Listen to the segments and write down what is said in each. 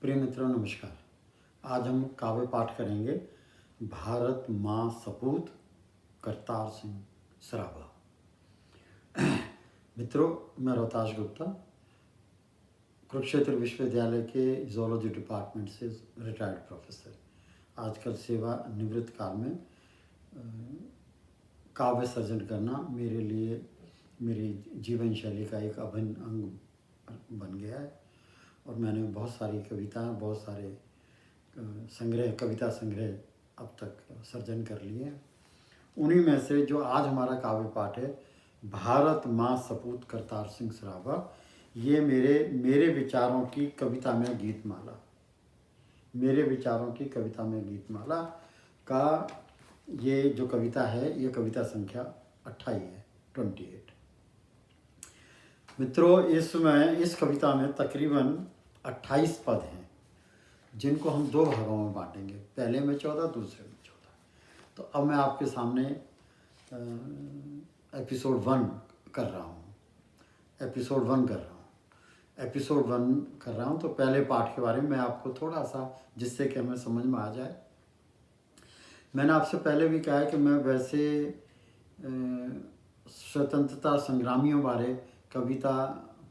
प्रिय मित्रों नमस्कार। आज हम काव्य पाठ करेंगे भारत माँ सपूत करतार सिंह सराबा। मित्रों, मैं रोहताश गुप्ता कुरुक्षेत्र विश्वविद्यालय के जूलॉजी डिपार्टमेंट से रिटायर्ड प्रोफेसर, आजकल सेवा निवृत्त काल में काव्य सर्जन करना मेरे लिए मेरी जीवन शैली का एक अभिन्न अंग बन गया है। और मैंने बहुत सारी कविताएं, बहुत सारे कविता संग्रह अब तक सर्जन कर लिए हैं। उन्हीं में से जो आज हमारा काव्य पाठ है, भारत माँ सपूत करतार सिंह सराबा, ये मेरे विचारों की कविता में गीतमाला, मेरे विचारों की कविता में गीतमाला का ये जो कविता है, ये कविता संख्या 28 है, 28। मित्रों, इस कविता में तकरीबन 28 पद हैं, जिनको हम दो भागों में बांटेंगे, पहले में 14, दूसरे में 14। तो अब मैं आपके सामने एपिसोड 1 कर रहा हूँ। तो पहले पाठ के बारे में मैं आपको थोड़ा सा, जिससे कि हमें समझ में आ जाए। मैंने आपसे पहले भी कहा है कि मैं वैसे स्वतंत्रता संग्रामियों बारे कविता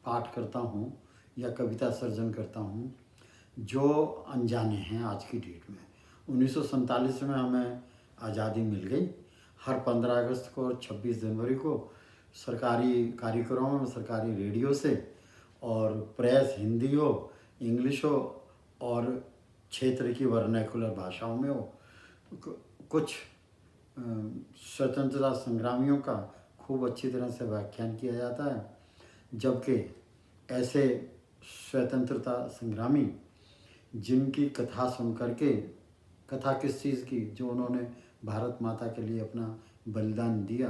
पाठ करता हूँ या कविता सर्जन करता हूँ जो अनजाने हैं आज की डेट में। 1947 में हमें आज़ादी मिल गई। हर 15 अगस्त को और 26 जनवरी को सरकारी कार्यक्रमों में, सरकारी रेडियो से और प्रेस हिंदी हो, इंग्लिश हो और क्षेत्र की वर्नाकुलर भाषाओं में हो, कुछ स्वतंत्रता संग्रामियों का खूब अच्छी तरह से व्याख्यान किया जाता है। जबकि ऐसे स्वतंत्रता संग्रामी जिनकी कथा सुन करके, कथा किस चीज़ की, जो उन्होंने भारत माता के लिए अपना बलिदान दिया,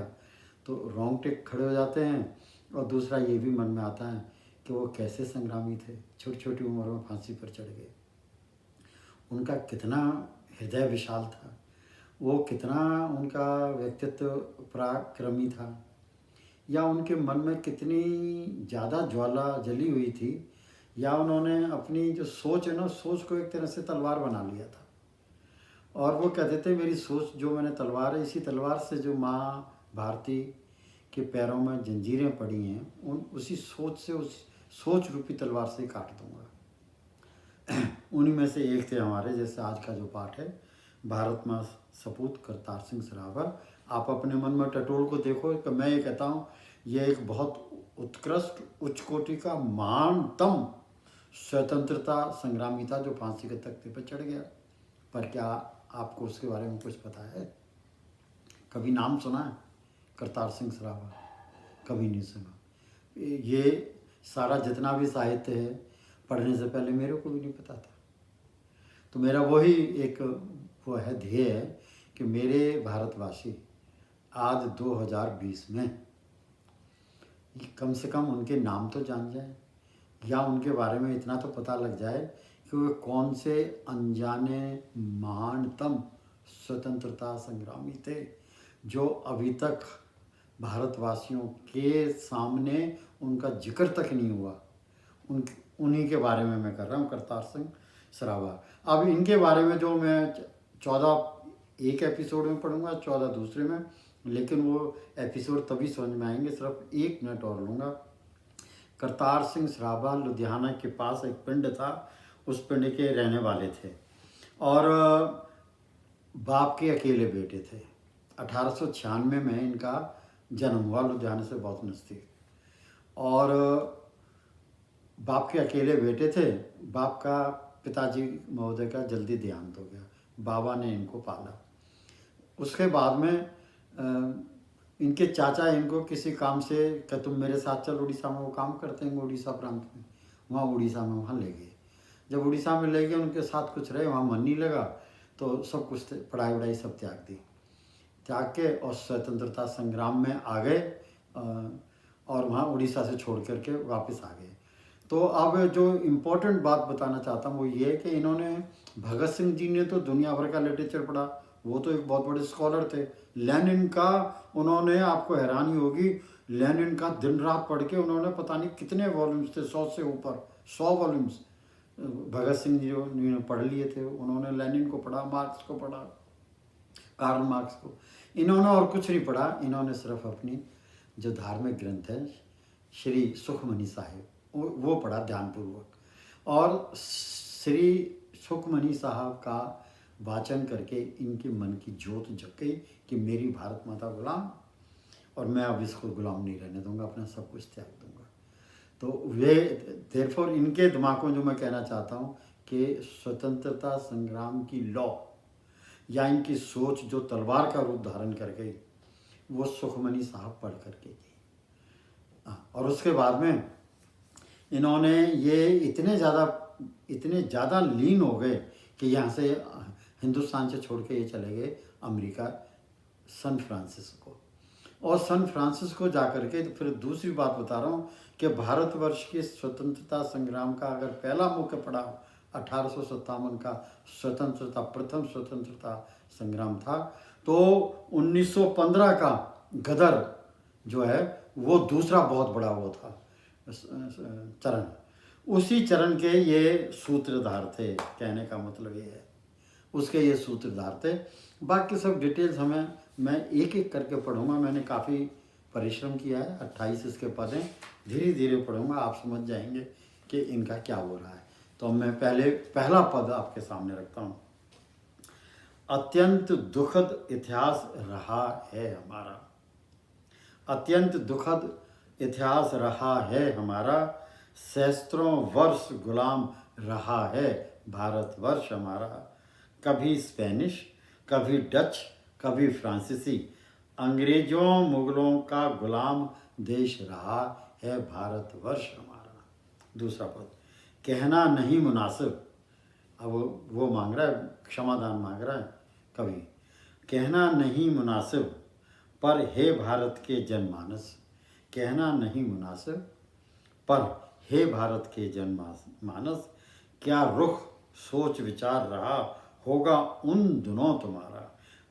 तो रोंगटे खड़े हो जाते हैं। और दूसरा ये भी मन में आता है कि वो कैसे संग्रामी थे, छोटी छोटी उम्र में फांसी पर चढ़ गए। उनका कितना हृदय विशाल था, वो कितना उनका व्यक्तित्व पराक्रमी था, या उनके मन में कितनी ज़्यादा ज्वाला जली हुई थी, या उन्होंने अपनी जो सोच है ना, सोच को एक तरह से तलवार बना लिया था। और वो कहते थे, मेरी सोच जो मैंने तलवार है, इसी तलवार से जो माँ भारती के पैरों में जंजीरें पड़ी हैं, उसी सोच से, उस सोच रूपी तलवार से काट दूंगा। उन्हीं में से एक थे हमारे, जैसे आज का जो पाठ है, भारत माँ सपूत करतार सिंह सराबा। आप अपने मन में टटोल को देखो कि मैं ये कहता हूँ, ये एक बहुत उत्कृष्ट, उच्च कोटि का महानतम स्वतंत्रता संग्रामी था जो फांसी के तख्ते पर चढ़ गया। पर क्या आपको उसके बारे में कुछ पता है? कभी नाम सुना है करतार सिंह सराबा? कभी नहीं सुना। ये सारा जितना भी साहित्य है, पढ़ने से पहले मेरे को भी नहीं पता था। तो मेरा वही एक वो है ध्येय है कि मेरे भारतवासी आज 2020 में कम से कम उनके नाम तो जान जाए, या उनके बारे में इतना तो पता लग जाए कि वे कौन से अनजाने महानतम स्वतंत्रता संग्रामी थे जो अभी तक भारतवासियों के सामने उनका जिक्र तक नहीं हुआ। उन्हीं के बारे में मैं कर रहा हूँ, करतार सिंह सराबा। अब इनके बारे में जो मैं 14 एक एपिसोड में पढ़ूंगा, 14 दूसरे में, लेकिन वो एपिसोड तभी समझ में आएंगे। सिर्फ 1 मिनट और लूँगा। करतार सिंह सराबा लुधियाना के पास एक पिंड था, उस पिंड के रहने वाले थे और बाप के अकेले बेटे थे। 1896 में इनका जन्म हुआ, लुधियाना से बहुत नज़दीक। और बाप के अकेले बेटे थे। बाप का, पिताजी महोदय का जल्दी देहांत हो गया। बाबा ने इनको पाला। उसके बाद में इनके चाचा इनको किसी काम से कि तुम मेरे साथ चल, उड़ीसा में वो काम करते हैं, उड़ीसा प्रांत में, वहाँ उड़ीसा में वहाँ ले गए। जब उड़ीसा में ले गए, उनके साथ कुछ रहे, वहाँ मन नहीं लगा, तो सब कुछ पढ़ाई वढ़ाई सब त्याग दी, त्याग के और स्वतंत्रता संग्राम में आ गए और वहाँ उड़ीसा से छोड़ करके वापस आ गए। तो अब जो इम्पोर्टेंट बात बताना चाहता हूँ वो ये है कि इन्होंने, भगत सिंह जी ने तो दुनिया भर का लिटरेचर पढ़ा, वो तो एक बहुत बड़े स्कॉलर थे। लेनिन का उन्होंने, आपको हैरानी होगी, लेनिन का दिन रात पढ़ के उन्होंने पता नहीं कितने वॉल्यूम्स थे, 100 से ऊपर, 100 वॉल्यूम्स भगत सिंह जी ने पढ़ लिए थे, उन्होंने लेनिन को पढ़ा, मार्क्स को पढ़ा, कार्ल मार्क्स को। इन्होंने और कुछ नहीं पढ़ा, इन्होंने सिर्फ अपनी जो धार्मिक ग्रंथ है श्री सुखमनी साहिब वो पढ़ा ध्यानपूर्वक, और श्री सुखमनी साहब का वाचन करके इनके मन की ज्योत जग गई कि मेरी भारत माता गुलाम, और मैं अब इसको गुलाम नहीं रहने दूंगा, अपना सब कुछ त्याग दूंगा। तो वे देयरफॉर इनके दिमाग में जो मैं कहना चाहता हूँ कि स्वतंत्रता संग्राम की लौ या इनकी सोच जो तलवार का रूप धारण कर गई, वो सुखमनी साहब पढ़ करके गई। और उसके बाद में इन्होंने ये इतने ज़्यादा लीन हो गए कि यहाँ से हिंदुस्तान से छोड़ के ये चले गए अमेरिका, सन फ्रांसिस्को। और सन फ्रांसिस्को जा कर के फिर दूसरी बात बता रहा हूँ कि भारतवर्ष के स्वतंत्रता संग्राम का अगर पहला मुख्य पड़ाव 1857 का प्रथम स्वतंत्रता संग्राम था, तो 1915 का गदर जो है वो दूसरा बहुत बड़ा वो था चरण। उसी चरण के ये सूत्रधार थे, कहने का मतलब ये है, उसके ये सूत्रधार थे। बाकी सब डिटेल्स मैं एक एक करके पढ़ूंगा, मैंने काफ़ी परिश्रम किया है, 28 इसके पद हैं, धीरे धीरे पढ़ूंगा, आप समझ जाएंगे कि इनका क्या हो रहा है। तो मैं पहला पद आपके सामने रखता हूँ। अत्यंत दुखद इतिहास रहा है हमारा, अत्यंत दुखद इतिहास रहा है हमारा, सहस्त्रों वर्ष गुलाम रहा है भारतवर्ष हमारा। कभी स्पेनिश, कभी डच, कभी फ्रांसीसी, अंग्रेजों मुगलों का गुलाम देश रहा है भारतवर्ष हमारा। दूसरा पद, कहना नहीं मुनासिब, अब वो मांग रहा है, क्षमादान मांग रहा है कवि। कहना नहीं मुनासिब पर हे भारत के जनमानस, कहना नहीं मुनासिब पर हे भारत के जनमानस, क्या रुख सोच विचार रहा होगा उन दिनों तुम्हारा।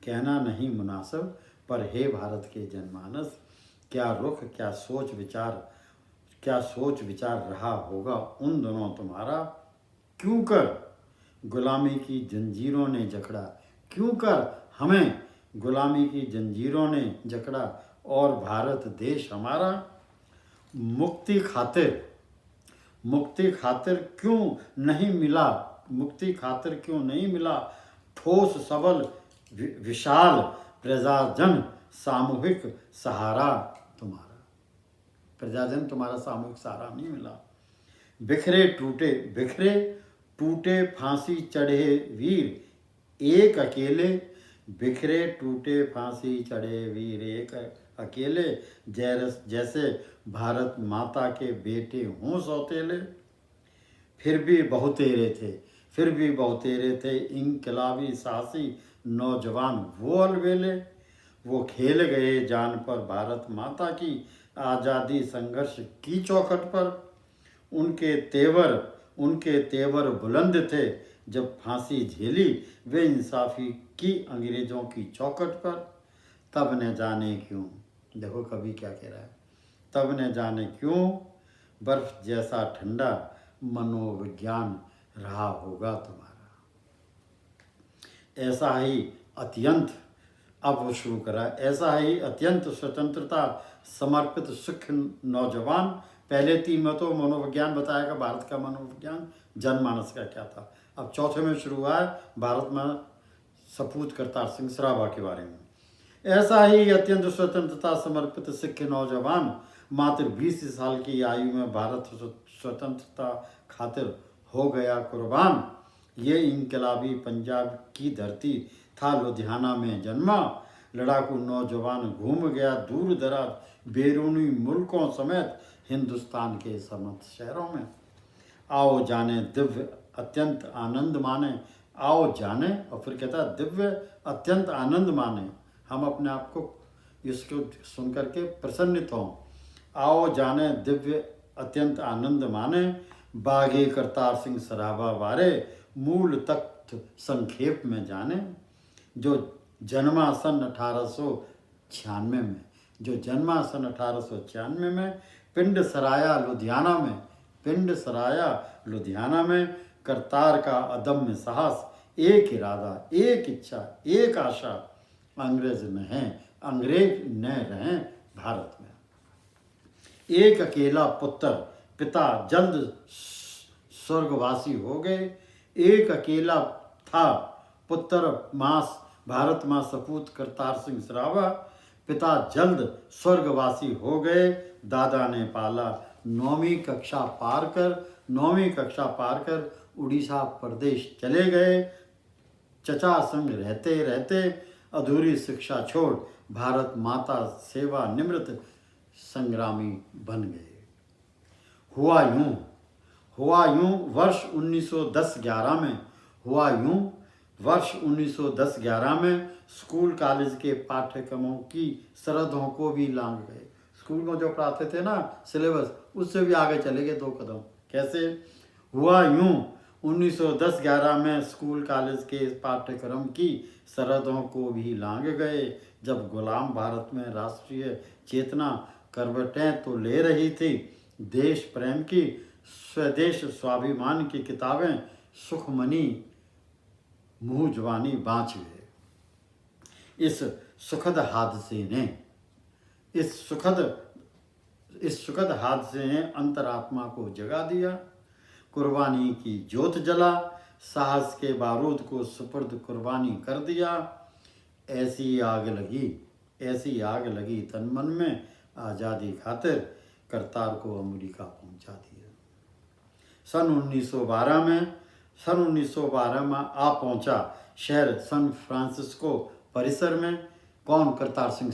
कहना नहीं मुनासिब पर हे भारत के जनमानस, क्या रुख क्या सोच विचार रहा होगा उन दिनों तुम्हारा। क्यों कर गुलामी की जंजीरों ने जकड़ा, क्यों कर हमें गुलामी की जंजीरों ने जकड़ा, और भारत देश हमारा मुक्ति खातिर क्यों नहीं मिला, ठोस सबल विशाल प्रजाजन सामूहिक सहारा तुम्हारा। प्रजाजन तुम्हारा सामूहिक सहारा नहीं मिला। बिखरे टूटे फांसी चढ़े वीर एक अकेले, बिखरे टूटे फांसी चढ़े वीर एक अकेले, जैसे भारत माता के बेटे हों सौतेले। फिर भी बहुतेरे थे इंकलाबी साहसी नौजवान वो अलबेले, वो खेल गए जान पर भारत माता की आज़ादी संघर्ष की चौखट पर। उनके तेवर बुलंद थे जब फांसी झेली वे इंसाफी की अंग्रेजों की चौखट पर। तब न जाने क्यों, देखो कवि क्या कह रहा है, तब न जाने क्यों बर्फ जैसा ठंडा मनोविज्ञान रहा होगा तुम्हारा। ऐसा ही अत्यंत, अब वो शुरू करा, ऐसा ही अत्यंत स्वतंत्रता समर्पित सिख नौजवान। पहले 3 में तो मनोविज्ञान बताएगा, भारत का मनोविज्ञान, जनमानस का क्या था। अब चौथे में शुरू हुआ है भारत में सपूत करतार सिंह सराभा के बारे में। ऐसा ही अत्यंत स्वतंत्रता समर्पित सिख नौजवान मात्र 20 साल की आयु में भारत स्वतंत्रता खातिर हो गया कुर्बान। ये इनकलाबी पंजाब की धरती था, लुधियाना में जन्मा। लड़ाकू नौजवान घूम गया दूर दराज बैरूनी मुल्कों समेत हिंदुस्तान के समस्त शहरों में। आओ जाने दिव्य अत्यंत आनंद माने, आओ जाने, और फिर कहता है दिव्य अत्यंत आनंद माने, हम अपने आप को इसको सुन करके प्रसन्नित हों। आओ जाने दिव्य अत्यंत आनंद माने, बागे करतार सिंह सराभा बारे मूल तथ्य संक्षेप में जाने। जो जन्मा सन 1896 में पिंड सराया लुधियाना में करतार का अदम्य साहस, एक इरादा, एक इच्छा, एक आशा, अंग्रेज न रहें भारत में। एक अकेला पुत्र पिता जल्द स्वर्गवासी हो गए। एक अकेला था पुत्र मास भारत मां सपूत करतार सिंह सराभा, पिता जल्द स्वर्गवासी हो गए। दादा ने पाला। 9वीं कक्षा पार कर उड़ीसा प्रदेश चले गए। चचा संग रहते रहते अधूरी शिक्षा छोड़ भारत माता सेवा निमृत संग्रामी बन गए। हुआ यूं वर्ष 1910-11 में वर्ष 1910-11 में स्कूल कॉलेज के पाठ्यक्रमों की सरहदों को भी लांघ गए। स्कूल में जो पढ़ाते थे ना सिलेबस, उससे भी आगे चले गए 2 कदम। कैसे हुआ यूं 1910-11 में स्कूल कॉलेज के पाठ्यक्रम की सरहदों को भी लांघ गए। जब गुलाम भारत में राष्ट्रीय चेतना करवटें तो ले रही थी, देश प्रेम की, स्वदेश स्वाभिमान की किताबें सुखमनी मुँह जवानी बाँच गए। इस सुखद हादसे ने अंतरात्मा को जगा दिया। कुर्बानी की ज्योत जला, साहस के बारूद को सुपुर्द कुर्बानी कर दिया। ऐसी आग लगी तन मन में, आज़ादी खातिर करतार को अमेरिका पहुंचा दिया। सन 1912 में आ पहुंचा शहर सन फ्रांसिस्को परिसर में। कौन? करतार सिंह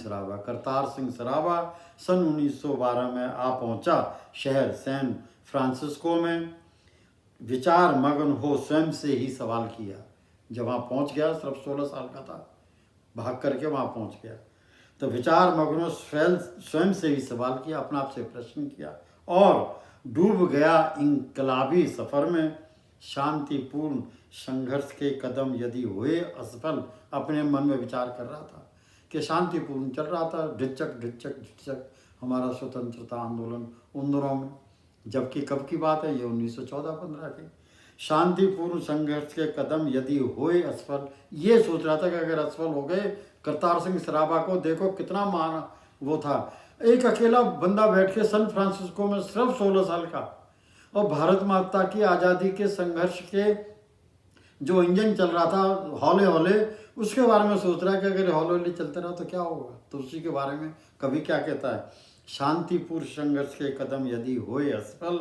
सराभा सन 1912 में आ पहुंचा शहर सैन फ्रांसिस्को में। विचार मग्न हो स्वयं से ही सवाल किया। जब वहाँ पहुँच गया, सिर्फ 16 साल का था, भाग करके वहाँ पहुँच गया, तो विचार मग्न हो स्वयं से ही सवाल किया, अपने आप से प्रश्न किया और डूब गया इंकलाबी सफ़र में। शांतिपूर्ण संघर्ष के कदम यदि हुए असफल, अपने मन में विचार कर रहा था कि शांतिपूर्ण चल रहा था, ढिचक हमारा स्वतंत्रता आंदोलन उन दिनों में, जबकि कब की बात है ये 1914-15 की। शांतिपूर्ण संघर्ष के कदम यदि हुए असफल, ये सोच रहा था कि अगर असफल हो गए, करतार सिंह सराभा को देखो कितना महान वो था, एक अकेला बंदा बैठ के सन फ्रांसिस्को में, सिर्फ 16 साल का, और भारत माता की आज़ादी के संघर्ष के जो इंजन चल रहा था हौले हौले, उसके बारे में सोच रहा है कि अगर हौले हौले चलते रहा तो क्या होगा। तो उसी के बारे में कवि क्या कहता है, शांतिपूर्ण संघर्ष के कदम यदि हुए असफल,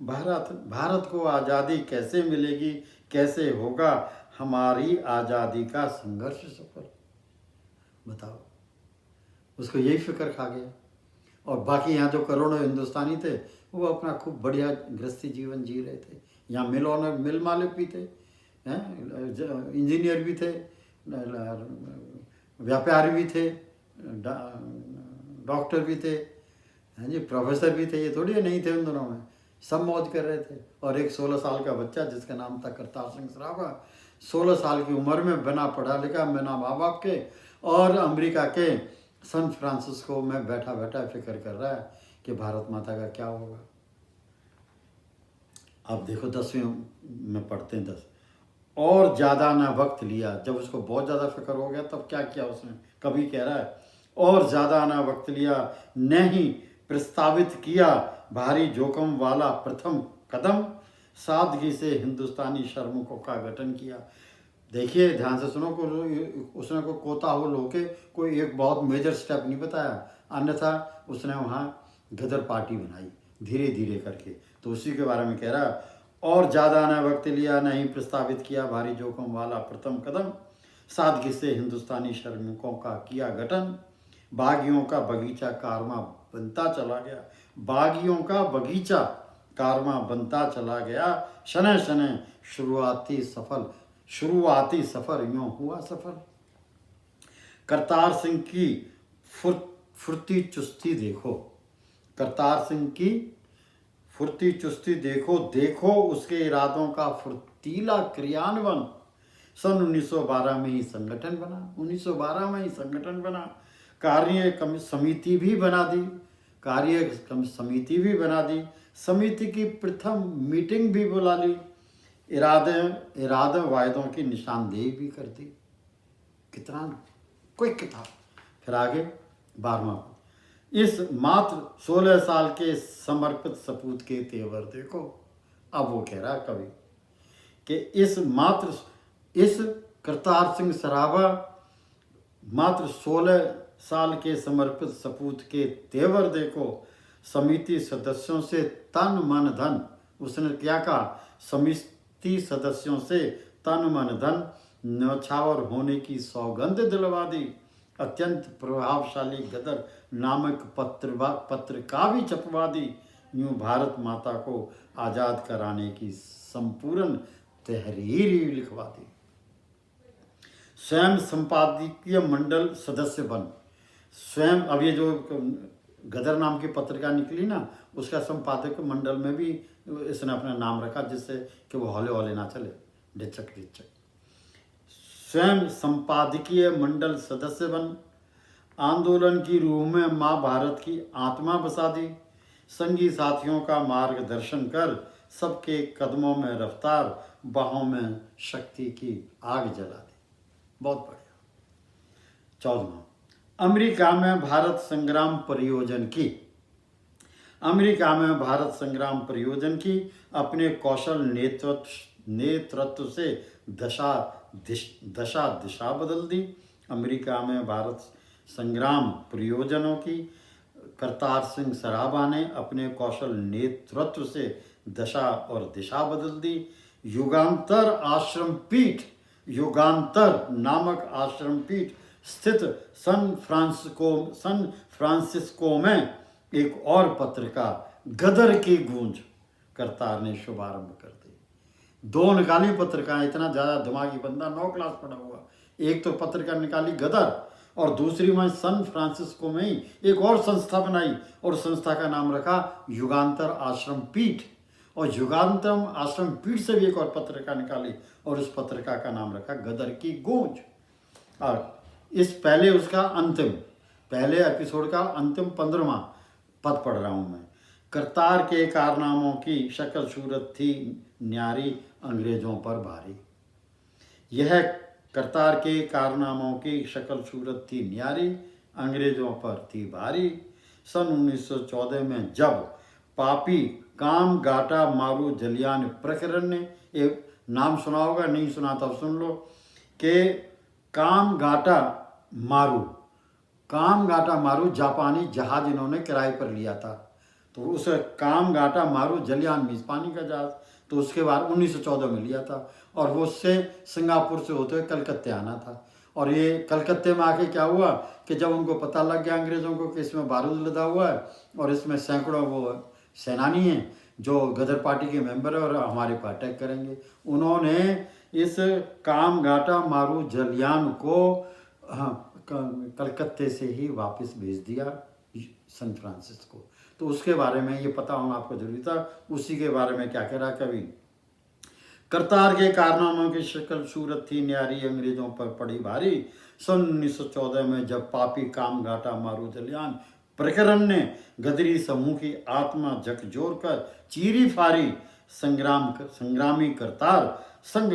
भारत को आज़ादी कैसे मिलेगी, कैसे होगा हमारी आज़ादी का संघर्ष सफल। बताओ, उसको यही फिक्र खा गया। और बाकी यहाँ जो करोड़ों हिंदुस्तानी थे वो अपना खूब बढ़िया गृहस्थी जीवन जी रहे थे। यहाँ मिल मालिक भी थे, इंजीनियर भी थे, व्यापारी भी थे, डॉक्टर भी थे, हैं जी, प्रोफेसर भी थे। ये थोड़ी नहीं थे उन दोनों में, सब मौज कर रहे थे। और एक 16 साल का बच्चा जिसका नाम था करतार सिंह सराभा, 16 साल की उम्र में बिना पढ़ा लिखा, बिना माँ बाप के, और अमेरिका के सन फ्रांसिस्को में बैठा बैठा फिक्र कर रहा है कि भारत माता का क्या होगा। अब देखो 10वीं में पढ़ते हैं 10, और ज़्यादा ना वक्त लिया। जब उसको बहुत ज़्यादा फिक्र हो गया तब क्या किया उसने, कभी कह रहा है, और ज़्यादा ना वक्त लिया, नहीं प्रस्तावित किया भारी जोखिम वाला प्रथम कदम, सादगी से हिंदुस्तानी श्रमिकों का गठन किया। देखिए ध्यान से सुनो, उसने को कोताहुल होके कोई एक बहुत मेजर स्टेप नहीं बताया, अन्यथा उसने वहाँ गदर पार्टी बनाई धीरे धीरे करके। तो उसी के बारे में कह रहा, और ज़्यादा न वक्त लिया, नहीं प्रस्तावित किया भारी जोखिम वाला प्रथम कदम, सादगी से हिंदुस्तानी श्रमिकों का किया गठन। बागियों का बगीचा कारवां बनता चला गया, बागियों का बगीचा कारवां बनता चला गया, शनै शनै शुरुआती सफ़र यूँ हुआ सफल। करतार सिंह की फुर्ती चुस्ती देखो, करतार सिंह की फुर्ती चुस्ती देखो, देखो उसके इरादों का फुर्तीला क्रियान्वयन। सन 1912 में ही संगठन बना, कार्य समिति भी बना दी, समिति की प्रथम मीटिंग भी बुला ली। इरादे वायदों की निशानदेही भी कर दी। कितना क्विक था। फिर आगे 12वां, इस मात्र 16 साल के समर्पित सपूत के तेवर देखो। अब वो कह रहा कवि कि इस करतार सिंह सराभा मात्र 16 साल के समर्पित सपूत के तेवर देखो। समिति सदस्यों से तन मन धन, उसने क्या कहा, समिति सदस्यों से तन मन धन न्यौछावर होने की सौगंध दिलवा दी। अत्यंत प्रभावशाली गदर नामक पत्र का भी छपवा दी। यूं भारत माता को आज़ाद कराने की संपूर्ण तहरीर ही लिखवा दी। स्वयं संपादकीय मंडल सदस्य बन, स्वयं अब ये जो गदर नाम की पत्रिका निकली ना, उसका संपादक मंडल में भी इसने अपना नाम रखा, जिससे कि वो हौले हौले ना चले, ढिचक ढिचक। स्वयं संपादकीय मंडल सदस्य बन, आंदोलन की रूह में माँ भारत की आत्मा बसा दी। संगी साथियों का मार्गदर्शन कर, सबके कदमों में रफ्तार, बाहों में शक्ति की आग जला दी। बहुत बढ़िया। 14वां, अमेरिका में भारत संग्राम परियोजन की अपने कौशल नेतृत्व से दशा दिशा बदल दी। अमेरिका में भारत संग्राम परियोजनों की करतार सिंह सराभा ने अपने कौशल नेतृत्व से दशा और दिशा बदल दी। युगांतर नामक आश्रम पीठ स्थित सन फ्रांसिस्को में एक और पत्रिका गदर की गूंज करतार ने शुभारंभ कर दी। 2 निकाली पत्रिकाएं, इतना ज़्यादा दिमागी बंदा, 9 क्लास पढ़ा हुआ। एक तो पत्रिका निकाली गदर, और दूसरी में सन फ्रांसिस्को में ही एक और संस्था बनाई, और संस्था का नाम रखा युगांतर आश्रम पीठ। और युगांतर आश्रम पीठ से भी एक और पत्रिका निकाली, और उस पत्रिका का नाम रखा गदर की गूंज। और इस पहले एपिसोड का अंतिम 15वां पद पढ़ रहा हूँ मैं। करतार के कारनामों की शक्ल सूरत थी न्यारी, अंग्रेजों पर भारी। यह करतार के कारनामों की शक्ल सूरत थी न्यारी, अंग्रेजों पर थी भारी। सन 1914 में जब पापी काम गाटा मारू जलियान प्रकरण ने, एक नाम सुना होगा, नहीं सुना तब सुन लो, कि काम गाटा मारू जापानी जहाज इन्होंने किराए पर लिया था। तो उस काम गाटा मारू जलियान मीन्स पानी का जहाज, तो उसके बाद 1914 में लिया था, और वो उससे सिंगापुर से होते हुए कलकत्ते आना था। और ये कलकत्ते में आके क्या हुआ कि जब उनको पता लग गया अंग्रेज़ों को कि इसमें बारूद लदा हुआ है, और इसमें सैकड़ों वो सेनानी हैं जो गदर पार्टी के मेंबर है और हमारे पर अटैक करेंगे, उन्होंने इस काम गाटा मारू जलियान को कलकत्ते से ही वापस भेज दिया सन फ्रांसिस्को। तो उसके बारे में ये पता होना आपको जरूरी था। उसी के बारे में क्या कह रहा कवि, करतार के कारनामों की शक्ल सूरत थी न्यारी, अंग्रेजों पर पड़ी भारी। सन 1914 में जब पापी काम गाटा मारू जलियान प्रकरण ने गदरी समूह की आत्मा झकझोर कर चीरी फारी, संग्रामी करतार संग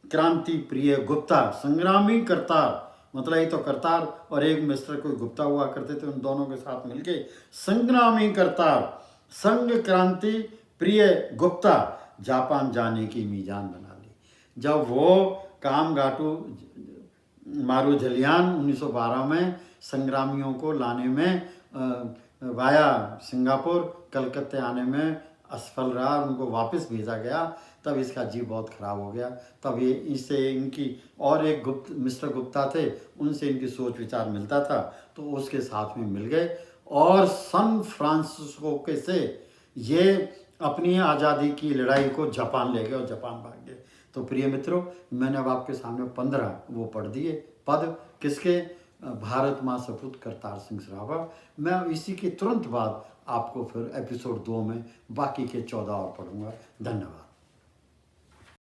क्रांति प्रिय गुप्ता। संग्रामी करतार मतलब ये तो करतार और एक मिस्टर कोई गुप्ता हुआ करते थे, उन दोनों के साथ मिलके संग्रामी करतार संग क्रांति प्रिय गुप्ता जापान जाने की मीजान बना ली। जब वो काम गाटू मारू जलियान 1912 में संग्रामियों को लाने में वाया सिंगापुर कलकत्ते आने में असफल रहा, उनको वापस भेजा गया, तब इसका जी बहुत ख़राब हो गया। तब ये इससे इनकी और एक मिस्टर गुप्ता थे, उनसे इनकी सोच विचार मिलता था, तो उसके साथ में मिल गए और सन फ्रांसिस्को के से ये अपनी आज़ादी की लड़ाई को जापान ले गए और जापान भाग गए। तो प्रिय मित्रों, मैंने अब आपके सामने 15 वो पढ़ दिए पद, किसके, भारत माँ सपूत करतार सिंह सराभा। मैं इसी के तुरंत बाद आपको फिर एपिसोड 2 में बाकी के 14 और पढ़ूंगा। धन्यवाद।